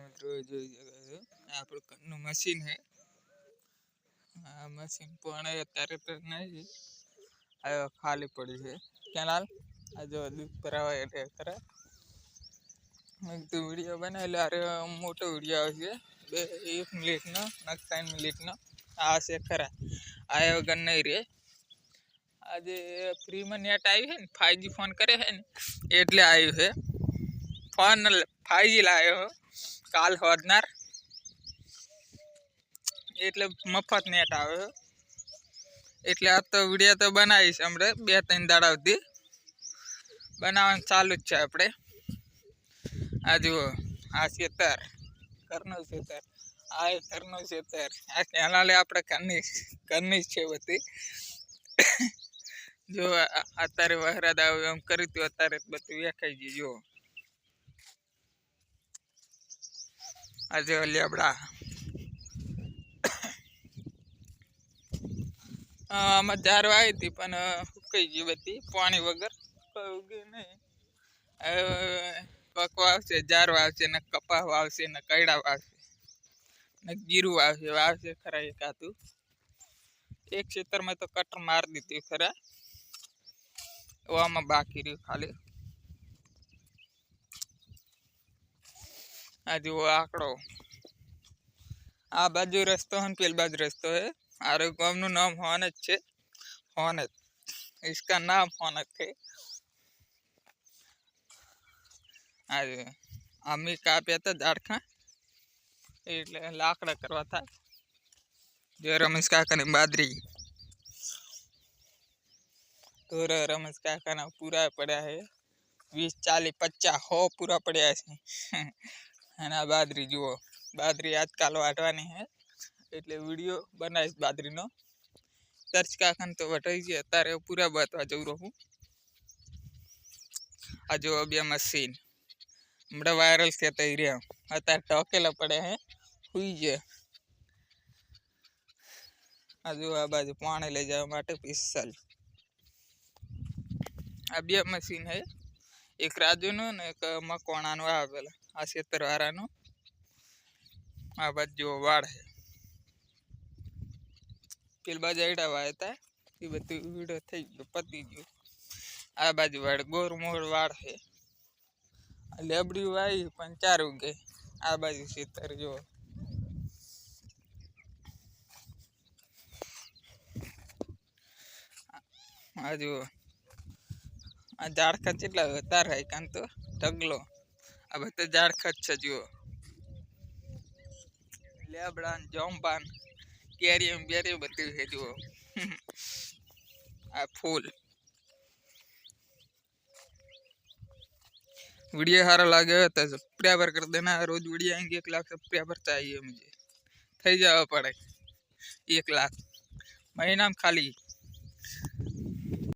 મિત્રો જોઈ શકો છો આપણું ઘરનું મશીન છે। આ મશીન પણ અત્યારે તો નહીં, હવે ખાલી પડી છે કેનાલ। આ જો દૂધ ભરાવા એટલે ખરા મેં કીધું વિડીયો બનાવેલો, અરે મોટો વિડીયો આવશે 1 મિનિટનો, 3 મિનિટનો આવશે ખરા। આ વગર નહીં રે। આજે ફ્રીમાં નેટ આવ્યું છે ને, 5G ફોન કરે છે ને એટલે આવ્યું છે। ફોન 5G લાવ્યો કાલ હોદનાર, એટલે મફત નેટ આવે એટલે આ તો વિડીયો તો બનાવીશ હમણાં 2-3 દાડા સુધી બનાવવાનું ચાલુ જ છે આપણે। આ જુઓ આ ખેતર, ઘરનું ખેતર, આ ઘરનું ખેતર, આ કેનાલે આપણે ઘરની જ છે બધી। જો અત્યારે વરસાદ આવ્યો એમ કર્યું હતું, અત્યારે બધું વેખાઈ ગયું। જો આજે લેબડા આમાં જાર વાવી હતી પણ સુકાઈ ગઈ બધી, પાણી વગર ઉગી નહીં। કક વાવશે, જાર વાવશે ને કપાસ વાવશે ને કૈડા વાવશે ને જીરું વાવશે ખરા એકાતું। એક ખેતરમાં તો કટર મારી દીધી ખરા, આમાં બાકી રહ્યું ખાલી। આ જુઓ આંકડો, આ બાજુ રસ્તો है, પેલી બાજુ રસ્તો है। आरे गाँव नाम होनज छे, होनज, इसका नाम होनज थे। अरे अम्मी काप्या था झाड़खा એટલે લાકડા કરવા થાય। જો રમેશ કાકાની બાદરી, તો રમેશ કાકાના પૂરા પડ્યા છે 20, 40, 50, 100 પૂરા પડ્યા છે। અને આ બાદરી જુઓ, બાદરી આજકાલ વાટવાની છે એટલે વિડીયો બનાવીશ બાદરીનો। તર્ચ કાકાને તો વટાઈ છે, અત્યારે પૂરા બાતવા જવું રહું। આ જો બે મશીન હમણાં વાયરલ થતા રહ્યા, અત્યારે ટોકેલા પડ્યા હે સુઈ છે। આ જો આ બાજુ પાણી લઈ જવા માટે પિસ્તલ, આ બે મશીન હે, એક રાજુનું ને એક મકવાણાનું આવેલા, આ ખેતરવાળાનું। આ બાજુ વાડ હે, પેલી બાજુ એડા વાયા હતા એ બધું વિડીયો થઈ ગયો, પતી ગયું। આ બાજુ વાડ ગોરમોડ વાડ છે, લેબડી વાવી પણ 4 ઉગે। આ બાજુ ખેતર જો, આ જુઓ આ ઝાડખત કેટલા વધારે હોય કાન તો ઢગલો, આ બધા ઝાડખત છે। જુઓ લેબડા જોંબાન કેરી બેરી બધું છે। જુઓ આ फूल। वीडियो सारा लगे तो सब्सक्राइबर कर देना। रोज वीडियो आएंगे 1 लाख सब्सक्राइबर चाहिए मुझे, थी जावा पड़े 1 लाख महीना में खाली।